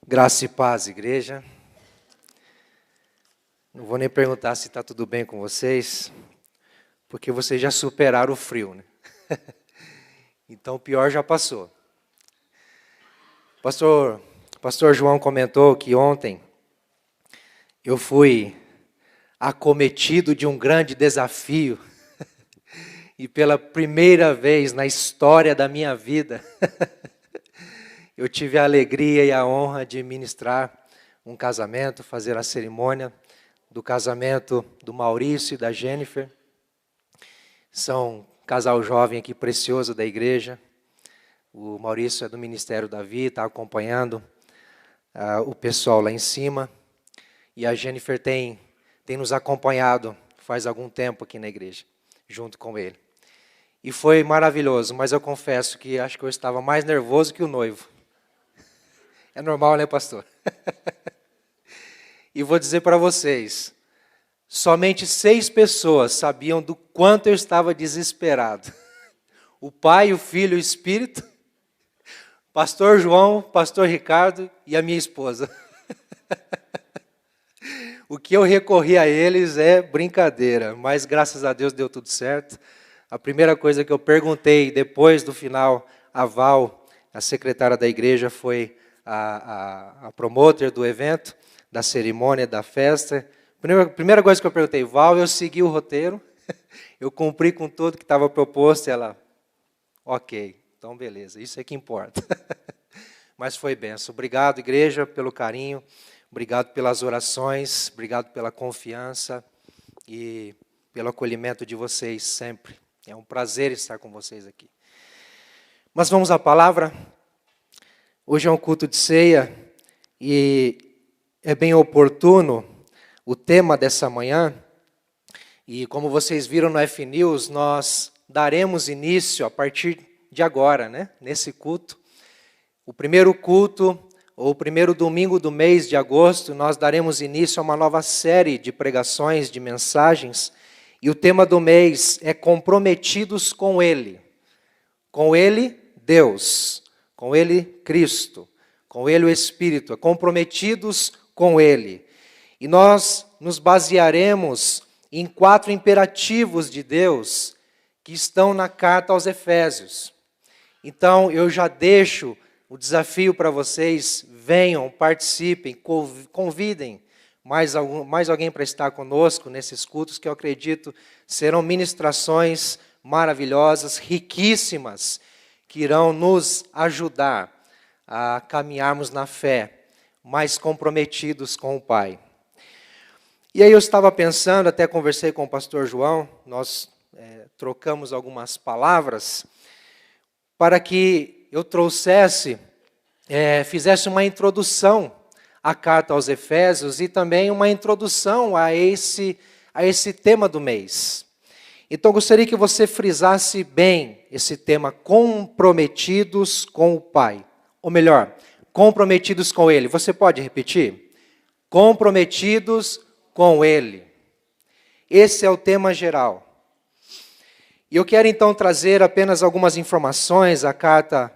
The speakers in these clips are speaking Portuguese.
Graça e paz, igreja. Não vou nem perguntar se está tudo bem com vocês, porque vocês já superaram o frio, né? Então o pior já passou. Pastor João comentou que ontem eu fui acometido de um grande desafio e pela primeira vez na história da minha vida eu tive a alegria e a honra de ministrar um casamento, fazer a cerimônia do casamento do Maurício e da Jennifer. São um casal jovem aqui precioso da igreja. O Maurício é do Ministério Davi, está acompanhando o pessoal lá em cima. E a Jennifer tem nos acompanhado faz algum tempo aqui na igreja, junto com ele. E foi maravilhoso, mas eu confesso que acho que eu estava mais nervoso que o noivo. É normal, né, pastor? E vou dizer para vocês, somente 6 pessoas sabiam do quanto eu estava desesperado. O Pai, o Filho e o Espírito, pastor João, pastor Ricardo e a minha esposa. O que eu recorri a eles é brincadeira, mas graças a Deus deu tudo certo. A primeira coisa que eu perguntei depois do final, a Val, a secretária da igreja, foi a promotor do evento, da cerimônia, da festa. Primeira coisa que eu perguntei, Val, eu segui o roteiro, eu cumpri com tudo que estava proposto, e ela, ok, então beleza, isso é que importa. Mas foi benção. Obrigado, igreja, pelo carinho, obrigado pelas orações, obrigado pela confiança e pelo acolhimento de vocês sempre. É um prazer estar com vocês aqui. Mas vamos à palavra. Hoje é um culto de ceia e é bem oportuno o tema dessa manhã. E como vocês viram no F-News, nós daremos início a partir de agora, né? Nesse culto. O primeiro culto, ou o primeiro domingo do mês de agosto, nós daremos início a uma nova série de pregações, de mensagens. E o tema do mês é comprometidos com Ele. Com Ele, Deus. Com Ele, Cristo. Com Ele, o Espírito. Comprometidos com Ele. E nós nos basearemos em 4 imperativos de Deus que estão na carta aos Efésios. Então, eu já deixo o desafio para vocês, venham, participem, convidem mais alguém para estar conosco nesses cultos, que eu acredito serão ministrações maravilhosas, riquíssimas, que irão nos ajudar a caminharmos na fé, mais comprometidos com o Pai. E aí eu estava pensando, até conversei com o pastor João, nós trocamos algumas palavras, para que eu trouxesse, fizesse uma introdução à carta aos Efésios e também uma introdução a esse tema do mês. Então, gostaria que você frisasse bem esse tema, comprometidos com o Pai. Ou melhor, comprometidos com Ele. Você pode repetir? Comprometidos com Ele. Esse é o tema geral. E eu quero então trazer apenas algumas informações à carta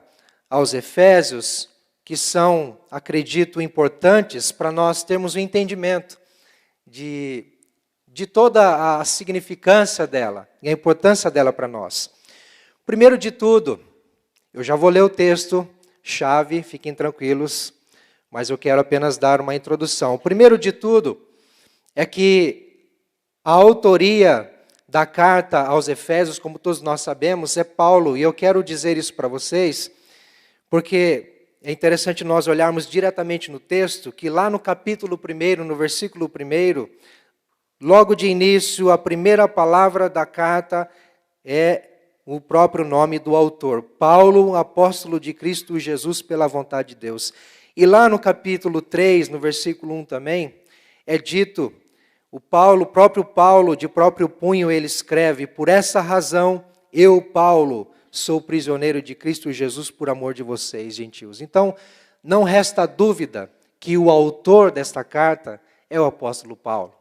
aos Efésios, que são, acredito, importantes para nós termos um entendimento de toda a significância dela e a importância dela para nós. Primeiro de tudo, eu já vou ler o texto, chave, fiquem tranquilos, mas eu quero apenas dar uma introdução. O primeiro de tudo é que a autoria da carta aos Efésios, como todos nós sabemos, é Paulo, e eu quero dizer isso para vocês, porque é interessante nós olharmos diretamente no texto, que lá no capítulo 1, no versículo 1, logo de início, a primeira palavra da carta é o próprio nome do autor. Paulo, apóstolo de Cristo Jesus pela vontade de Deus. E lá no capítulo 3, no versículo 1 também, é dito, o próprio Paulo, de próprio punho, ele escreve, por essa razão, eu, Paulo, sou prisioneiro de Cristo Jesus por amor de vocês, gentios. Então, não resta dúvida que o autor desta carta é o apóstolo Paulo.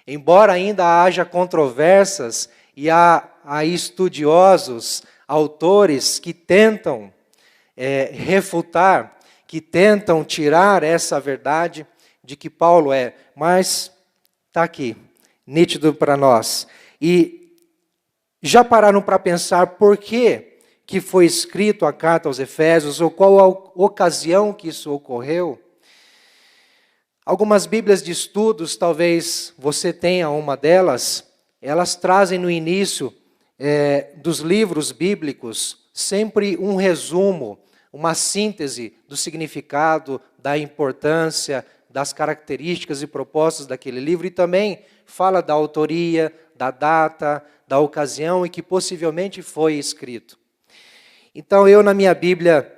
Embora ainda haja controvérsias e há estudiosos, autores que tentam refutar que tentam tirar essa verdade de que Paulo é, mas está aqui, nítido para nós. E já pararam para pensar por que foi escrito a carta aos Efésios, ou qual a ocasião que isso ocorreu? Algumas Bíblias de estudos, talvez você tenha uma delas, elas trazem no início dos livros bíblicos sempre um resumo, uma síntese do significado, da importância, das características e propostas daquele livro, e também fala da autoria, da data, da ocasião em que possivelmente foi escrito. Então eu, na minha Bíblia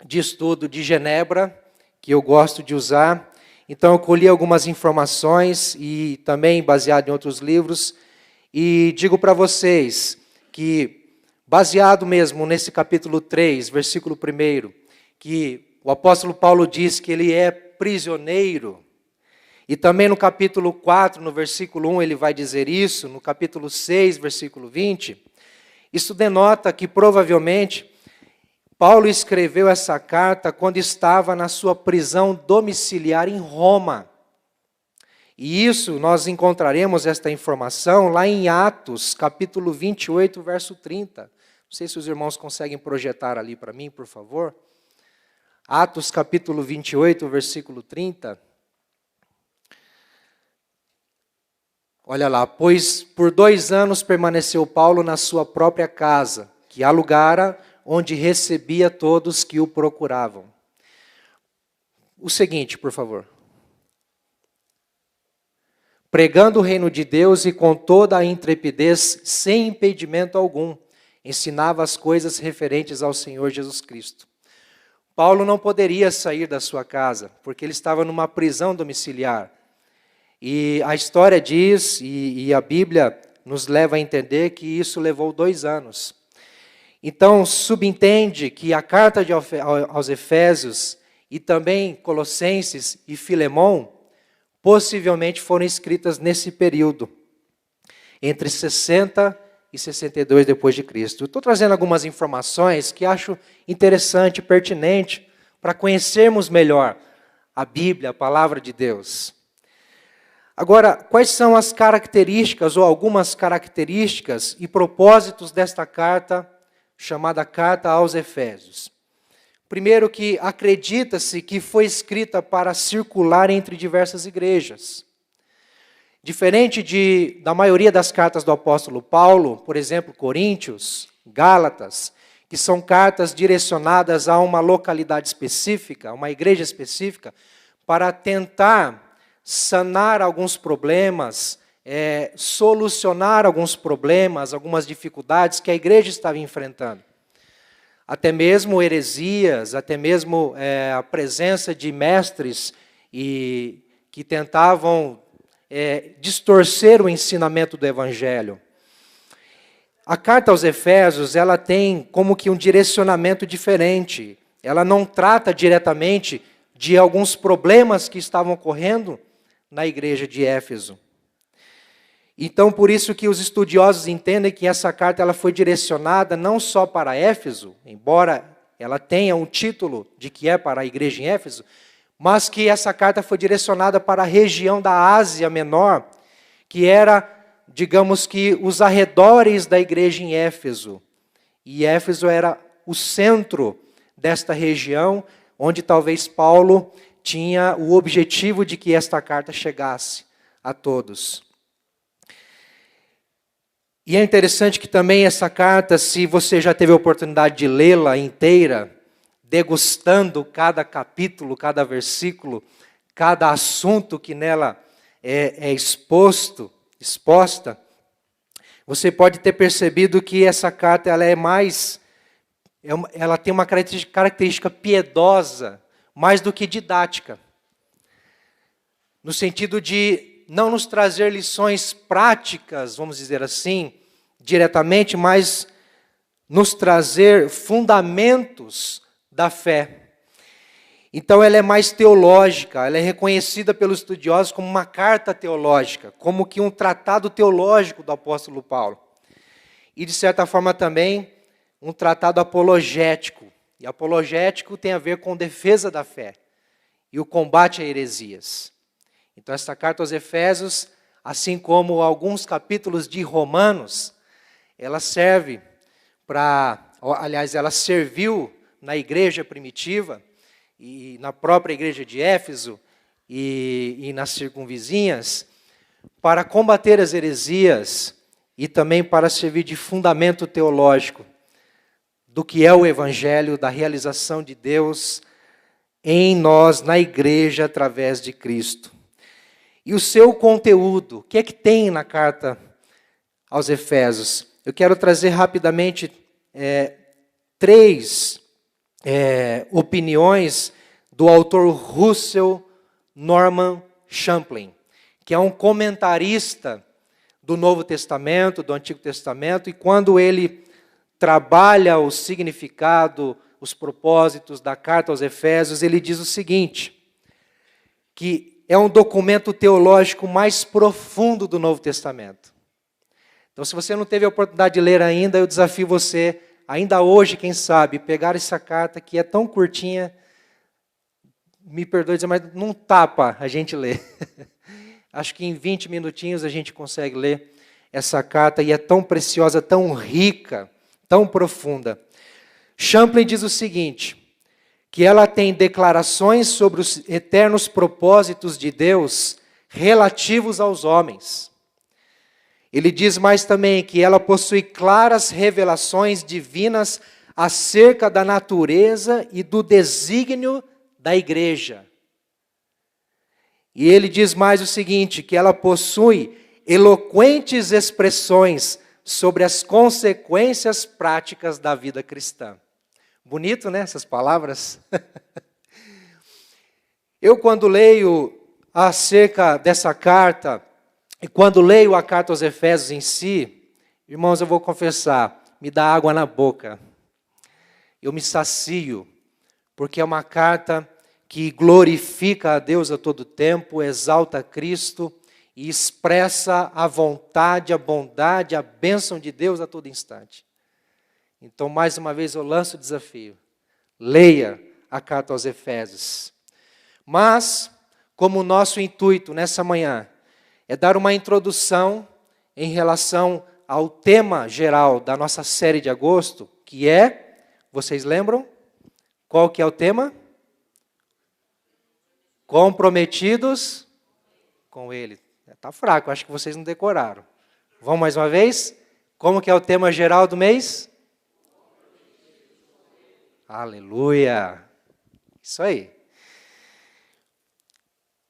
de estudo de Genebra, que eu gosto de usar, então eu colhi algumas informações e também baseado em outros livros, e digo para vocês que, baseado mesmo nesse capítulo 3, versículo 1, que o apóstolo Paulo diz que ele é prisioneiro, e também no capítulo 4, no versículo 1, ele vai dizer isso, no capítulo 6, versículo 20, isso denota que provavelmente Paulo escreveu essa carta quando estava na sua prisão domiciliar em Roma. E isso, nós encontraremos esta informação lá em Atos, capítulo 28, verso 30. Não sei se os irmãos conseguem projetar ali para mim, por favor. Atos, capítulo 28, versículo 30. Olha lá, pois por 2 anos permaneceu Paulo na sua própria casa, que alugara, onde recebia todos que o procuravam. O seguinte, por favor. Pregando o reino de Deus e com toda a intrepidez, sem impedimento algum, ensinava as coisas referentes ao Senhor Jesus Cristo. Paulo não poderia sair da sua casa, porque ele estava numa prisão domiciliar. E a história diz, e a Bíblia nos leva a entender que isso levou 2 anos. Então, subentende que a carta aos Efésios e também Colossenses e Filemão possivelmente foram escritas nesse período, entre 60 e 62 depois de Cristo. Estou trazendo algumas informações que acho interessante, pertinente, para conhecermos melhor a Bíblia, a palavra de Deus. Agora, quais são as características, ou algumas características e propósitos desta carta, chamada Carta aos Efésios? Primeiro, que acredita-se que foi escrita para circular entre diversas igrejas. Diferente da maioria das cartas do apóstolo Paulo, por exemplo, Coríntios, Gálatas, que são cartas direcionadas a uma localidade específica, uma igreja específica, para tentar sanar alguns problemas, solucionar alguns problemas, algumas dificuldades que a igreja estava enfrentando. Até mesmo heresias, até mesmo a presença de mestres que tentavam distorcer o ensinamento do Evangelho. A carta aos Efésios, ela tem como que um direcionamento diferente. Ela não trata diretamente de alguns problemas que estavam ocorrendo na igreja de Éfeso. Então, por isso que os estudiosos entendem que essa carta ela foi direcionada não só para Éfeso, embora ela tenha um título de que é para a igreja em Éfeso, mas que essa carta foi direcionada para a região da Ásia Menor, que era, digamos que, os arredores da igreja em Éfeso. E Éfeso era o centro desta região, onde talvez Paulo tinha o objetivo de que esta carta chegasse a todos. E é interessante que também essa carta, se você já teve a oportunidade de lê-la inteira, degustando cada capítulo, cada versículo, cada assunto que nela é exposta, você pode ter percebido que essa carta ela ela tem uma característica piedosa, mais do que didática. No sentido de não nos trazer lições práticas, vamos dizer assim, diretamente, mas nos trazer fundamentos da fé. Então ela é mais teológica, ela é reconhecida pelos estudiosos como uma carta teológica, como que um tratado teológico do apóstolo Paulo. E de certa forma também um tratado apologético, E apologético tem a ver com defesa da fé e o combate a heresias. Então, esta carta aos Efésios, assim como alguns capítulos de Romanos, ela serve ela serviu na igreja primitiva e na própria igreja de Éfeso e nas circunvizinhas para combater as heresias e também para servir de fundamento teológico do que é o Evangelho, da realização de Deus em nós, na igreja, através de Cristo. E o seu conteúdo, o que é que tem na carta aos Efésios? Eu quero trazer rapidamente três opiniões do autor Russell Norman Champlin, que é um comentarista do Novo Testamento, do Antigo Testamento, e quando ele trabalha o significado, os propósitos da carta aos Efésios, ele diz o seguinte, que é um documento teológico mais profundo do Novo Testamento. Então, se você não teve a oportunidade de ler ainda, eu desafio você, ainda hoje, quem sabe, pegar essa carta que é tão curtinha, me perdoe dizer, mas não tapa a gente ler. Acho que em 20 minutinhos a gente consegue ler essa carta e é tão preciosa, tão rica, tão profunda. Champlin diz o seguinte, que ela tem declarações sobre os eternos propósitos de Deus relativos aos homens. Ele diz mais também que ela possui claras revelações divinas acerca da natureza e do desígnio da igreja. E ele diz mais o seguinte, que ela possui eloquentes expressões sobre as consequências práticas da vida cristã. Bonito, né, essas palavras? Eu, quando leio acerca dessa carta, e quando leio a carta aos Efésios em si, irmãos, eu vou confessar, me dá água na boca. Eu me sacio, porque é uma carta que glorifica a Deus a todo tempo, exalta Cristo e expressa a vontade, a bondade, a bênção de Deus a todo instante. Então, mais uma vez, eu lanço o desafio. Leia a carta aos Efésios. Mas, como o nosso intuito nessa manhã é dar uma introdução em relação ao tema geral da nossa série de agosto, que é, vocês lembram? Qual que é o tema? Comprometidos com Ele. Está fraco, acho que vocês não decoraram. Vamos mais uma vez? Como que é o tema geral do mês? Aleluia! Isso aí.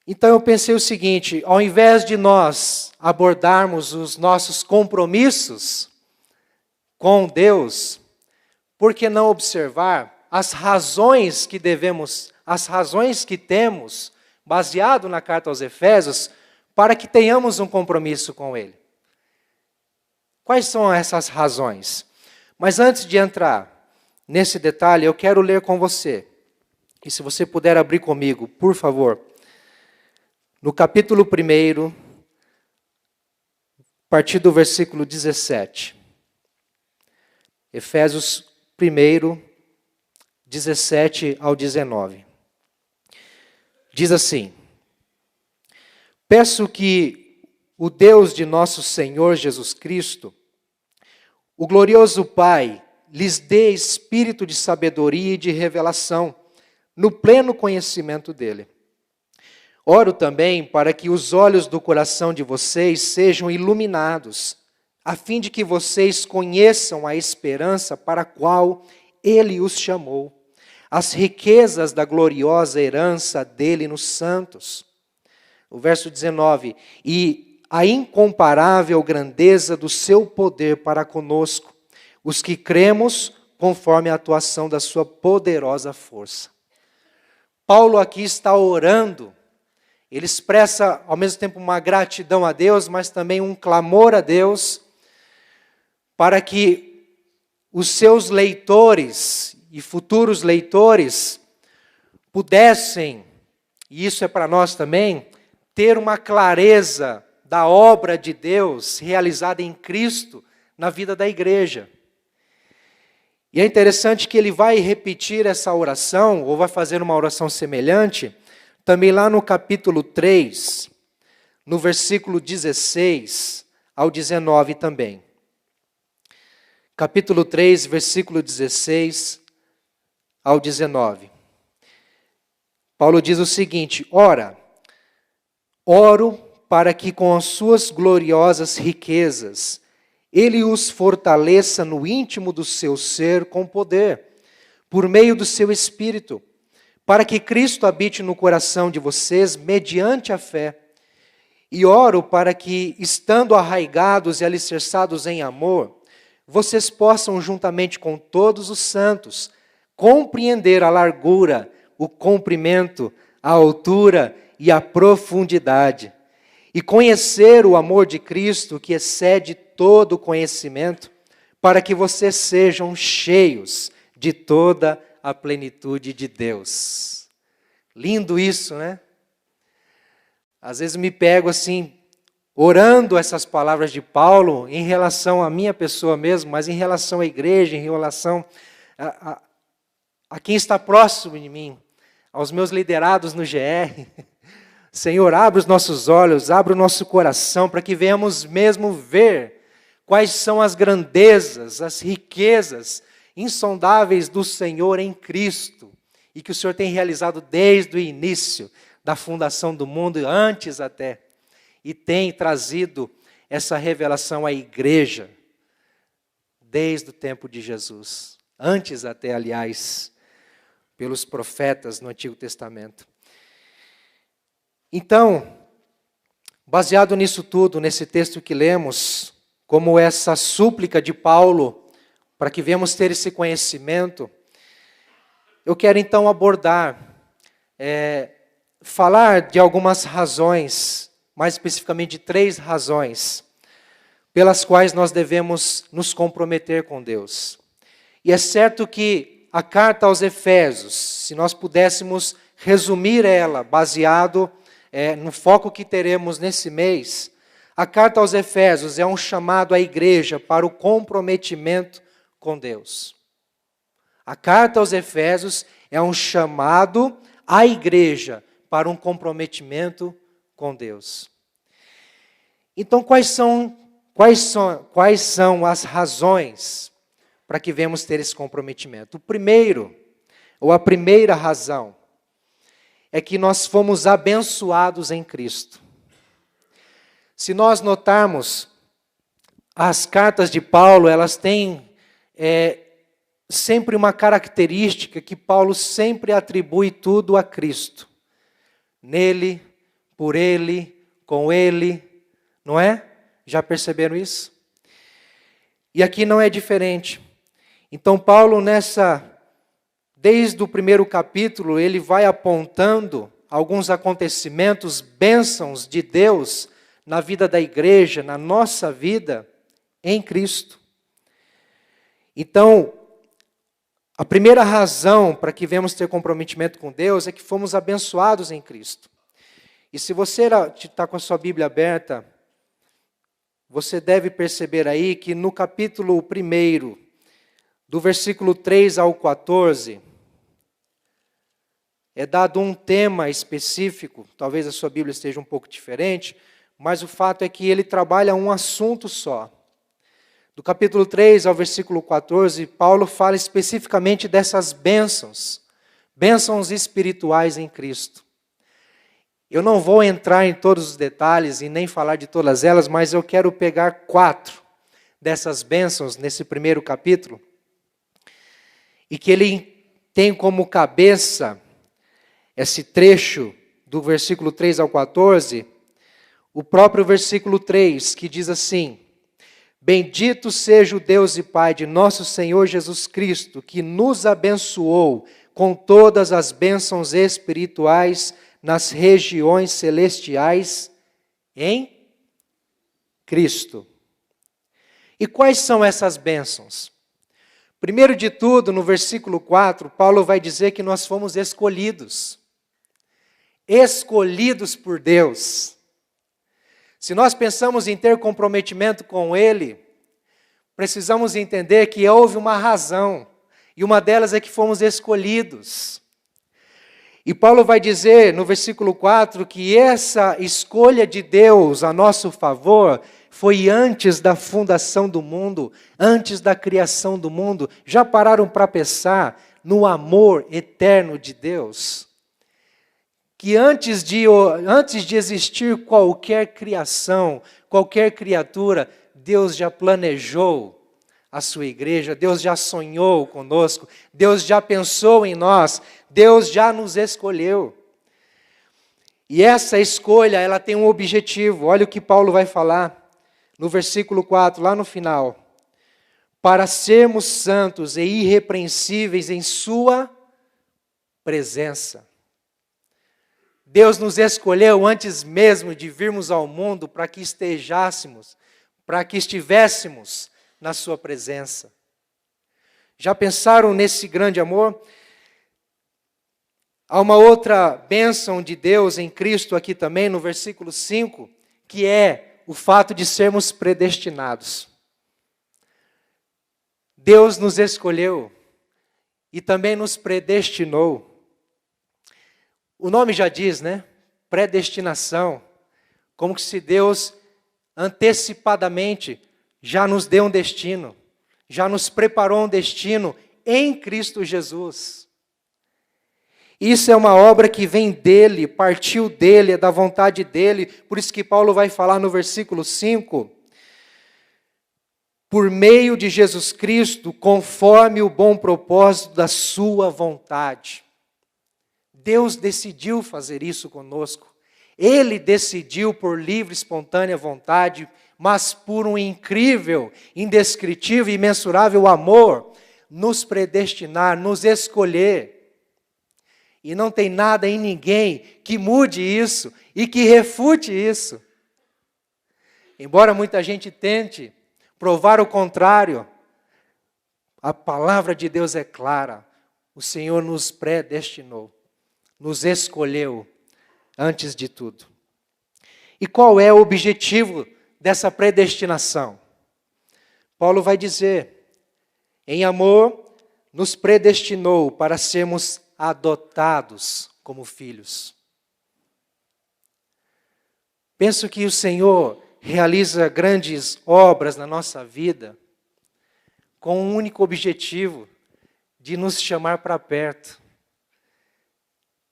Então eu pensei o seguinte, ao invés de nós abordarmos os nossos compromissos com Deus, por que não observar as razões que temos, baseado na carta aos Efésios, para que tenhamos um compromisso com Ele? Quais são essas razões? Mas antes de entrar nesse detalhe, eu quero ler com você. E se você puder abrir comigo, por favor, no capítulo 1, a partir do versículo 17. Efésios 1, 17 ao 19. Diz assim: peço que o Deus de nosso Senhor Jesus Cristo, o glorioso Pai, lhes dê espírito de sabedoria e de revelação, no pleno conhecimento dele. Oro também para que os olhos do coração de vocês sejam iluminados, a fim de que vocês conheçam a esperança para a qual Ele os chamou, as riquezas da gloriosa herança dele nos santos. O verso 19, e a incomparável grandeza do seu poder para conosco, os que cremos conforme a atuação da sua poderosa força. Paulo aqui está orando. Ele expressa ao mesmo tempo uma gratidão a Deus, mas também um clamor a Deus, para que os seus leitores e futuros leitores pudessem, e isso é para nós também, ter uma clareza da obra de Deus realizada em Cristo na vida da igreja. E é interessante que ele vai repetir essa oração, ou vai fazer uma oração semelhante, também lá no capítulo 3, no versículo 16 ao 19 também. Capítulo 3, versículo 16 ao 19. Paulo diz o seguinte: ora, oro para que com as suas gloriosas riquezas ele os fortaleça no íntimo do seu ser com poder, por meio do seu Espírito, para que Cristo habite no coração de vocês mediante a fé. E oro para que, estando arraigados e alicerçados em amor, vocês possam, juntamente com todos os santos, compreender a largura, o comprimento, a altura e a profundidade, e conhecer o amor de Cristo que excede todo o conhecimento, para que vocês sejam cheios de toda a plenitude de Deus. Lindo isso, né? Às vezes me pego assim, orando essas palavras de Paulo em relação à minha pessoa mesmo, mas em relação à igreja, em relação a quem está próximo de mim, aos meus liderados no GR. Senhor, abre os nossos olhos, abre o nosso coração, para que venhamos mesmo ver quais são as grandezas, as riquezas insondáveis do Senhor em Cristo, e que o Senhor tem realizado desde o início da fundação do mundo, antes até, e tem trazido essa revelação à igreja, desde o tempo de Jesus, antes até, aliás, pelos profetas no Antigo Testamento. Então, baseado nisso tudo, nesse texto que lemos, como essa súplica de Paulo, para que venhamos ter esse conhecimento, eu quero então abordar, falar de algumas razões, mais especificamente de 3 razões, pelas quais nós devemos nos comprometer com Deus. E é certo que a carta aos Efésios, se nós pudéssemos resumir ela, baseado no foco que teremos nesse mês, a carta aos Efésios é um chamado à igreja para o comprometimento com Deus. A carta aos Efésios é um chamado à igreja para um comprometimento com Deus. Então, quais são as razões para que venhamos ter esse comprometimento? A primeira razão, é que nós fomos abençoados em Cristo. Se nós notarmos, as cartas de Paulo, elas têm sempre uma característica que Paulo sempre atribui tudo a Cristo. Nele, por Ele, com Ele, não é? Já perceberam isso? E aqui não é diferente. Então Paulo desde o primeiro capítulo, ele vai apontando alguns acontecimentos, bênçãos de Deus na vida da igreja, na nossa vida, em Cristo. Então, a primeira razão para que venhamos ter comprometimento com Deus é que fomos abençoados em Cristo. E se você está com a sua Bíblia aberta, você deve perceber aí que no capítulo 1, do versículo 3 ao 14, é dado um tema específico, talvez a sua Bíblia esteja um pouco diferente, mas o fato é que ele trabalha um assunto só. Do capítulo 3 ao versículo 14, Paulo fala especificamente dessas bênçãos espirituais em Cristo. Eu não vou entrar em todos os detalhes e nem falar de todas elas, mas eu quero pegar 4 dessas bênçãos nesse primeiro capítulo, e que ele tem como cabeça esse trecho do versículo 3 ao 14, o próprio versículo 3, que diz assim: Bendito seja o Deus e Pai de nosso Senhor Jesus Cristo, que nos abençoou com todas as bênçãos espirituais nas regiões celestiais em Cristo. E quais são essas bênçãos? Primeiro de tudo, no versículo 4, Paulo vai dizer que nós fomos escolhidos. Escolhidos por Deus. Se nós pensamos em ter comprometimento com Ele, precisamos entender que houve uma razão E uma delas é que fomos escolhidos. E Paulo vai dizer no versículo 4 que essa escolha de Deus a nosso favor foi antes da fundação do mundo, antes da criação do mundo. Já pararam para pensar no amor eterno de Deus? Que antes de existir qualquer criação, qualquer criatura, Deus já planejou a sua igreja, Deus já sonhou conosco, Deus já pensou em nós, Deus já nos escolheu. E essa escolha, ela tem um objetivo. Olha o que Paulo vai falar no versículo 4, lá no final. Para sermos santos e irrepreensíveis em sua presença. Deus nos escolheu antes mesmo de virmos ao mundo para que estivéssemos na sua presença. Já pensaram nesse grande amor? Há uma outra bênção de Deus em Cristo aqui também, no versículo 5, que é o fato de sermos predestinados. Deus nos escolheu e também nos predestinou. O nome já diz, né? Predestinação. Como se Deus antecipadamente já nos deu um destino, já nos preparou um destino em Cristo Jesus. Isso é uma obra que vem dele, partiu dele, é da vontade dele. Por isso que Paulo vai falar no versículo 5, por meio de Jesus Cristo, conforme o bom propósito da sua vontade. Deus decidiu fazer isso conosco. Ele decidiu por livre, espontânea vontade, mas por um incrível, indescritível e imensurável amor, nos predestinar, nos escolher. E não tem nada em ninguém que mude isso e que refute isso. Embora muita gente tente provar o contrário, a palavra de Deus é clara. O Senhor nos predestinou, nos escolheu antes de tudo. E qual é o objetivo dessa predestinação? Paulo vai dizer, em amor, nos predestinou para sermos adotados como filhos. Penso que o Senhor realiza grandes obras na nossa vida com um único objetivo, de nos chamar para perto,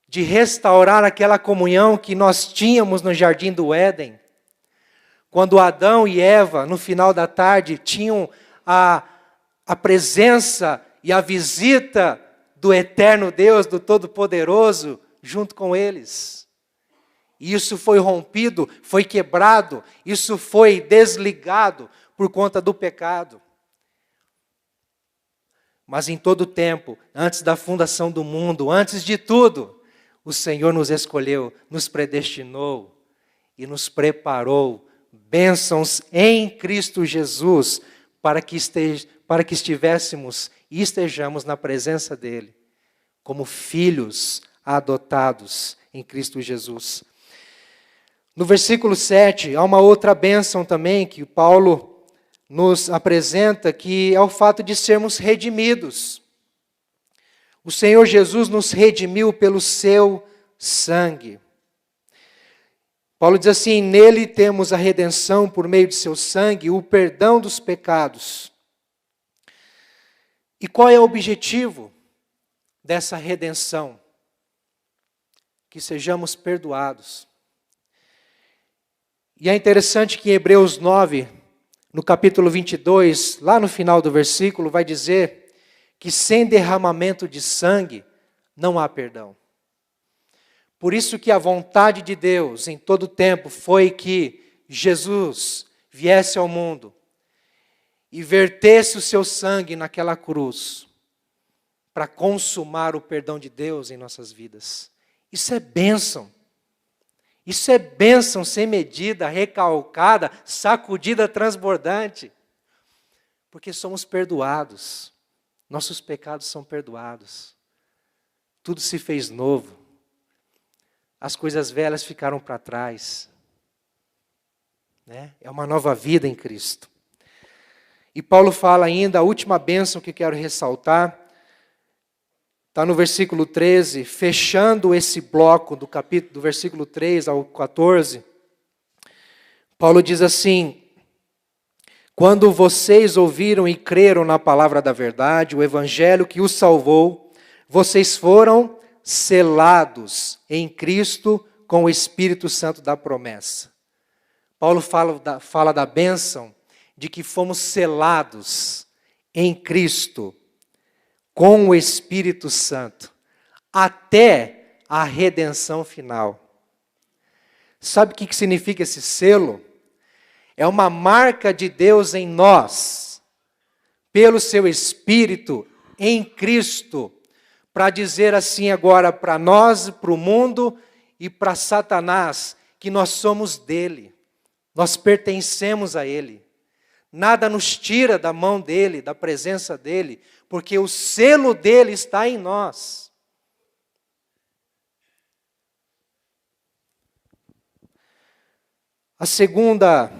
de restaurar aquela comunhão que nós tínhamos no Jardim do Éden, quando Adão e Eva, no final da tarde, tinham a presença e a visita do eterno Deus, do Todo-Poderoso, junto com eles. E isso foi rompido, foi quebrado, isso foi desligado por conta do pecado. Mas em todo tempo, antes da fundação do mundo, antes de tudo, o Senhor nos escolheu, nos predestinou e nos preparou bênçãos em Cristo Jesus para que estivéssemos e estejamos na presença dEle, como filhos adotados em Cristo Jesus. No versículo 7, há uma outra bênção também que Paulo nos apresenta, que é o fato de sermos redimidos. O Senhor Jesus nos redimiu pelo seu sangue. Paulo diz assim, nele temos a redenção por meio de seu sangue, o perdão dos pecados. E qual é o objetivo dessa redenção? Que sejamos perdoados. E é interessante que em Hebreus 9, no capítulo 22, lá no final do versículo, vai dizer que sem derramamento de sangue não há perdão. Por isso que a vontade de Deus em todo tempo foi que Jesus viesse ao mundo e vertesse o seu sangue naquela cruz para consumar o perdão de Deus em nossas vidas. Isso é bênção. Isso é bênção sem medida, recalcada, sacudida, transbordante. Porque somos perdoados. Nossos pecados são perdoados. Tudo se fez novo. As coisas velhas ficaram para trás. Né? É uma nova vida em Cristo. E Paulo fala ainda, a última bênção que quero ressaltar, Está no versículo 13, fechando esse bloco do versículo 3 ao 14. Paulo diz assim: quando vocês ouviram e creram na palavra da verdade, o evangelho que os salvou, vocês foram selados em Cristo com o Espírito Santo da promessa. Paulo fala da bênção de que fomos selados em Cristo com o Espírito Santo até a redenção final. Sabe o que significa esse selo? É uma marca de Deus em nós, pelo seu Espírito em Cristo, para dizer assim agora para nós, para o mundo e para Satanás, que nós somos dele, nós pertencemos a ele. Nada nos tira da mão dele, da presença dele, porque o selo dele está em nós. A segunda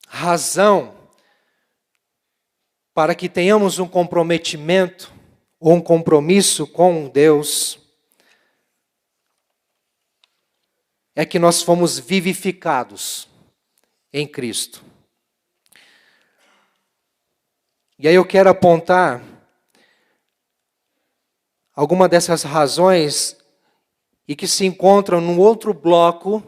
razão para que tenhamos um comprometimento ou um compromisso com Deus é que nós fomos vivificados em Cristo. E aí eu quero apontar alguma dessas razões e que se encontram num outro bloco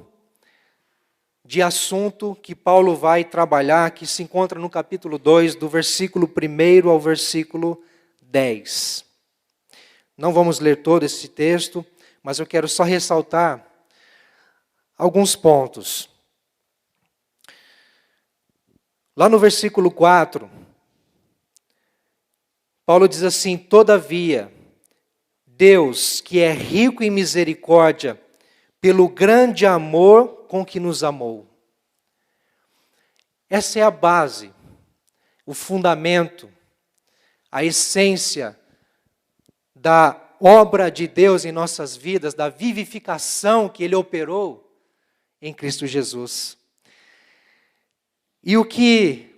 de assunto que Paulo vai trabalhar, que se encontra no capítulo 2, do versículo 1 ao versículo 10. Não vamos ler todo esse texto, mas eu quero só ressaltar alguns pontos. Lá no versículo 4, Paulo diz assim: todavia, Deus, que é rico em misericórdia, pelo grande amor com que nos amou. Essa é a base, o fundamento, a essência da obra de Deus em nossas vidas, da vivificação que Ele operou em Cristo Jesus. E o que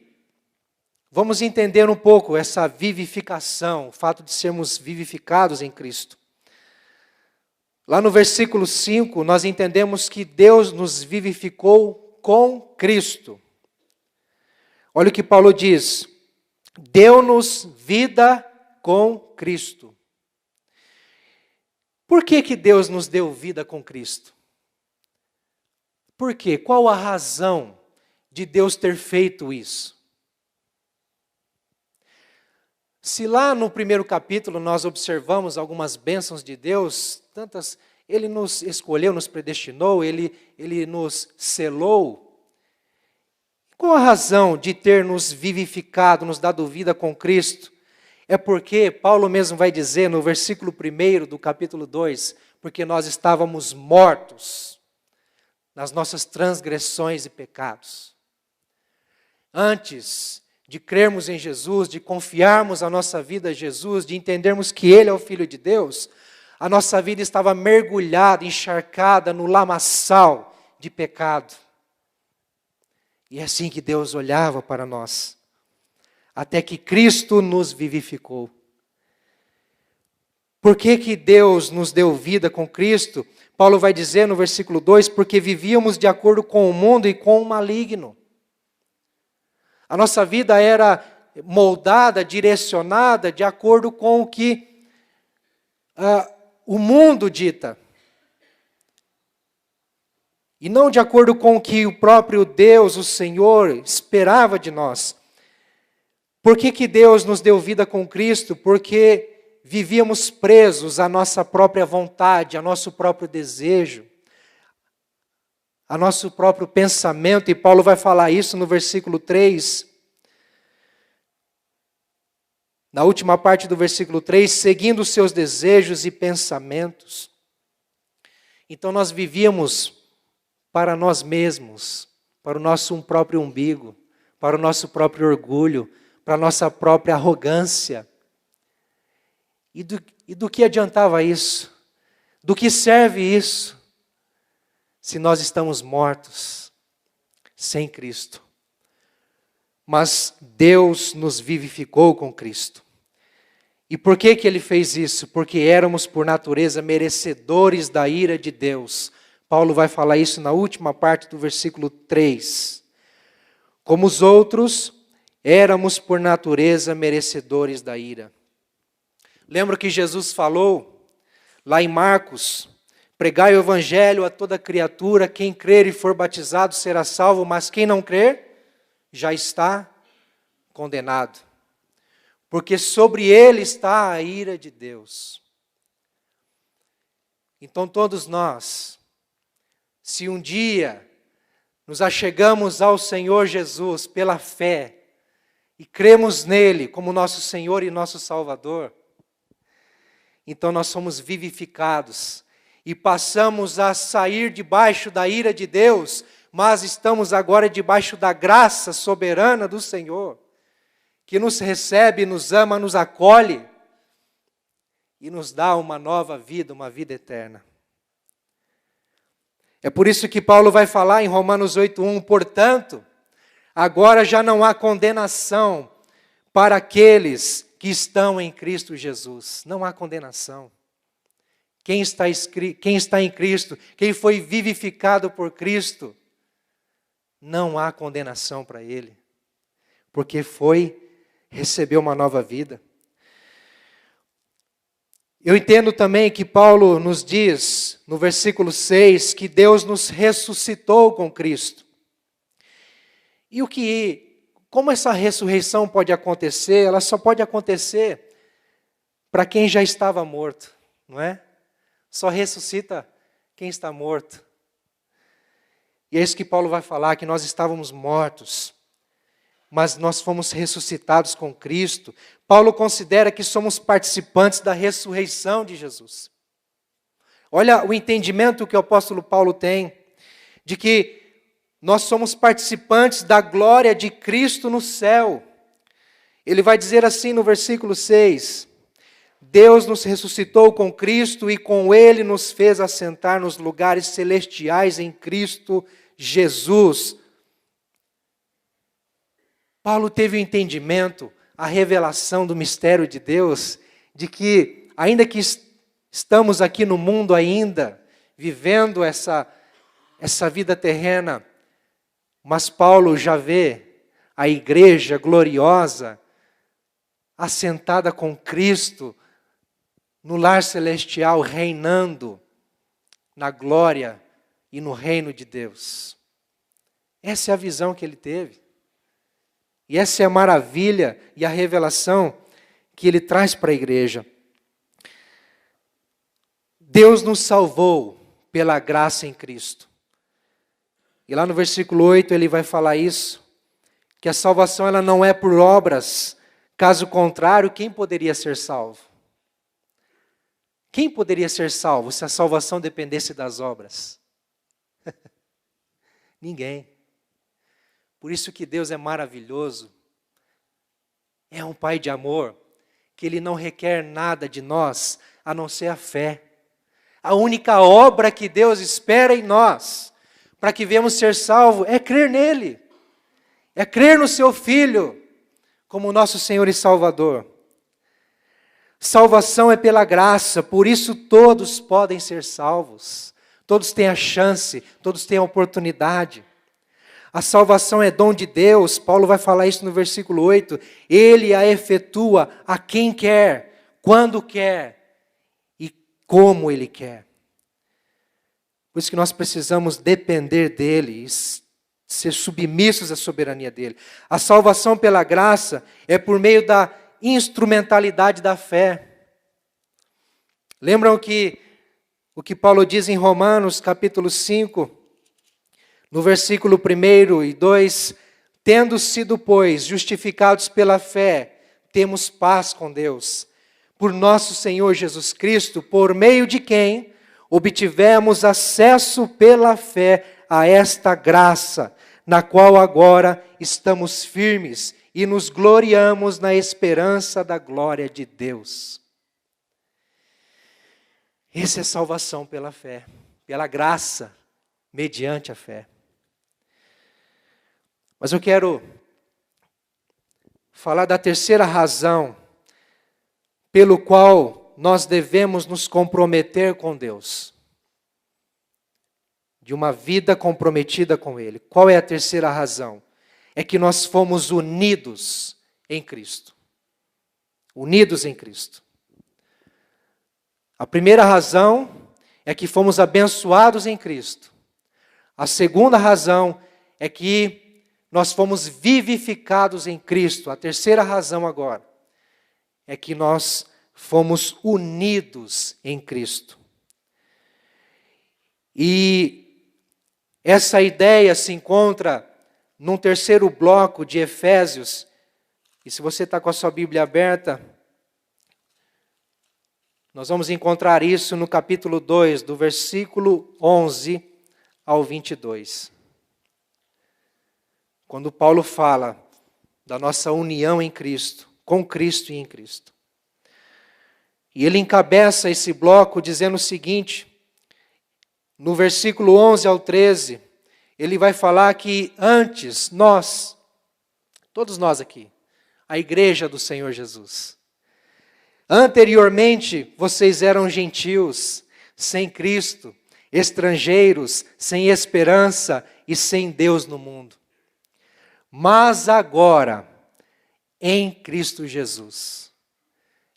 vamos entender um pouco essa vivificação, o fato de sermos vivificados em Cristo. Lá no versículo 5, nós entendemos que Deus nos vivificou com Cristo. Olha o que Paulo diz: deu-nos vida com Cristo. Por que Deus nos deu vida com Cristo? Por quê? Qual a razão de Deus ter feito isso? Se lá no primeiro capítulo nós observamos algumas bênçãos de Deus, tantas, Ele nos escolheu, nos predestinou, Ele nos selou. Qual a razão de ter nos vivificado, nos dado vida com Cristo? É porque, Paulo mesmo vai dizer no versículo 1 do capítulo 2, porque nós estávamos mortos nas nossas transgressões e pecados. Antes de crermos em Jesus, de confiarmos a nossa vida a Jesus, de entendermos que Ele é o Filho de Deus, a nossa vida estava mergulhada, encharcada no lamaçal de pecado. E é assim que Deus olhava para nós, até que Cristo nos vivificou. Por que Deus nos deu vida com Cristo? Paulo vai dizer no versículo 2, porque vivíamos de acordo com o mundo e com o maligno. A nossa vida era moldada, direcionada de acordo com o que o mundo dita. E não de acordo com o que o próprio Deus, o Senhor, esperava de nós. Por que Deus nos deu vida com Cristo? Porque vivíamos presos à nossa própria vontade, ao nosso próprio desejo, a nosso próprio pensamento, e Paulo vai falar isso no versículo 3. Na última parte do versículo 3, seguindo os seus desejos e pensamentos. Então nós vivíamos para nós mesmos, para o nosso próprio umbigo, para o nosso próprio orgulho, para a nossa própria arrogância. E do que adiantava isso? Do que serve isso? Se nós estamos mortos, sem Cristo. Mas Deus nos vivificou com Cristo. E por que que ele fez isso? Porque éramos, por natureza, merecedores da ira de Deus. Paulo vai falar isso na última parte do versículo 3. Como os outros, éramos, por natureza, merecedores da ira. Lembra que Jesus falou, lá em Marcos, pregai o evangelho a toda criatura, quem crer e for batizado será salvo, mas quem não crer, já está condenado. Porque sobre ele está a ira de Deus. Então todos nós, se um dia nos achegamos ao Senhor Jesus pela fé e cremos nele como nosso Senhor e nosso Salvador, então nós somos vivificados e passamos a sair debaixo da ira de Deus, mas estamos agora debaixo da graça soberana do Senhor, que nos recebe, nos ama, nos acolhe e nos dá uma nova vida, uma vida eterna. É por isso que Paulo vai falar em Romanos 8:1, portanto, agora já não há condenação para aqueles que estão em Cristo Jesus. Não há condenação. Quem está em Cristo, quem foi vivificado por Cristo, não há condenação para ele, porque recebeu uma nova vida. Eu entendo também que Paulo nos diz, no versículo 6, que Deus nos ressuscitou com Cristo. E como essa ressurreição pode acontecer? Ela só pode acontecer para quem já estava morto, não é? Só ressuscita quem está morto. E é isso que Paulo vai falar, que nós estávamos mortos, mas nós fomos ressuscitados com Cristo. Paulo considera que somos participantes da ressurreição de Jesus. Olha o entendimento que o apóstolo Paulo tem, de que nós somos participantes da glória de Cristo no céu. Ele vai dizer assim no versículo 6, Deus nos ressuscitou com Cristo e com Ele nos fez assentar nos lugares celestiais em Cristo Jesus. Paulo teve o entendimento, a revelação do mistério de Deus, de que, ainda que estamos aqui no mundo ainda, vivendo essa vida terrena, mas Paulo já vê a igreja gloriosa, assentada com Cristo, no lar celestial, reinando na glória e no reino de Deus. Essa é a visão que ele teve. E essa é a maravilha e a revelação que ele traz para a igreja. Deus nos salvou pela graça em Cristo. E lá no versículo 8 ele vai falar isso, que a salvação ela não é por obras, caso contrário, quem poderia ser salvo? Quem poderia ser salvo se a salvação dependesse das obras? Ninguém. Por isso que Deus é maravilhoso, é um Pai de amor, que Ele não requer nada de nós, a não ser a fé. A única obra que Deus espera em nós, para que venhamos ser salvos, é crer nele, é crer no seu Filho, como nosso Senhor e Salvador. Salvação é pela graça, por isso todos podem ser salvos, todos têm a chance, todos têm a oportunidade. A salvação é dom de Deus, Paulo vai falar isso no versículo 8, Ele a efetua a quem quer, quando quer e como Ele quer. Por isso que nós precisamos depender dEle, ser submissos à soberania dEle. A salvação pela graça é por meio da instrumentalidade da fé. Lembram o que Paulo diz em Romanos capítulo 5, no versículo 1 e 2, tendo sido, pois, justificados pela fé, temos paz com Deus, por nosso Senhor Jesus Cristo, por meio de quem obtivemos acesso pela fé a esta graça, na qual agora estamos firmes e nos gloriamos na esperança da glória de Deus. Essa é salvação pela fé, pela graça, mediante a fé. Mas eu quero falar da terceira razão pelo qual nós devemos nos comprometer com Deus. De uma vida comprometida com Ele. Qual é a terceira razão? É que nós fomos unidos em Cristo. Unidos em Cristo. A primeira razão é que fomos abençoados em Cristo. A segunda razão é que nós fomos vivificados em Cristo. A terceira razão agora é que nós fomos unidos em Cristo. E essa ideia se encontra num terceiro bloco de Efésios. E se você está com a sua Bíblia aberta, nós vamos encontrar isso no capítulo 2, do versículo 11 ao 22. Quando Paulo fala da nossa união em Cristo, com Cristo e em Cristo. E ele encabeça esse bloco dizendo o seguinte, no versículo 11 ao 13, ele vai falar que antes nós, todos nós aqui, a igreja do Senhor Jesus, anteriormente vocês eram gentios, sem Cristo, estrangeiros, sem esperança e sem Deus no mundo. Mas agora, em Cristo Jesus.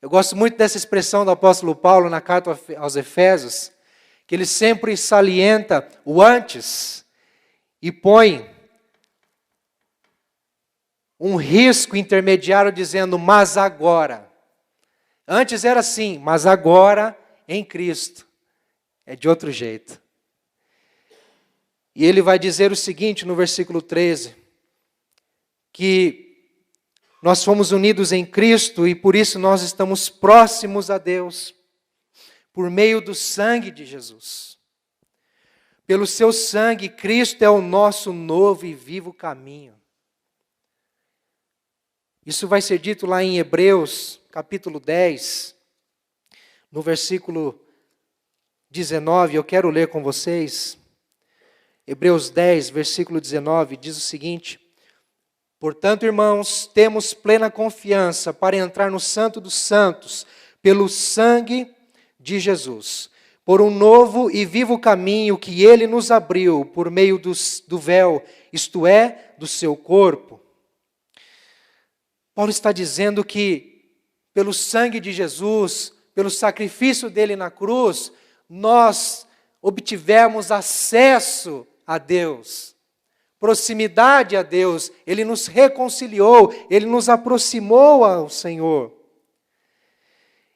Eu gosto muito dessa expressão do apóstolo Paulo na carta aos Efésios, que ele sempre salienta o antes e põe um risco intermediário dizendo, mas agora. Antes era assim, mas agora em Cristo. É de outro jeito. E ele vai dizer o seguinte no versículo 13, que nós fomos unidos em Cristo e por isso nós estamos próximos a Deus, por meio do sangue de Jesus. Pelo seu sangue, Cristo é o nosso novo e vivo caminho. Isso vai ser dito lá em Hebreus, capítulo 10, no versículo 19, eu quero ler com vocês. Hebreus 10, versículo 19, diz o seguinte: portanto, irmãos, temos plena confiança para entrar no Santo dos Santos, pelo sangue de Jesus, por um novo e vivo caminho que Ele nos abriu por meio do véu, isto é, do seu corpo. Paulo está dizendo que, pelo sangue de Jesus, pelo sacrifício dele na cruz, nós obtivemos acesso a Deus, proximidade a Deus, Ele nos reconciliou, Ele nos aproximou ao Senhor.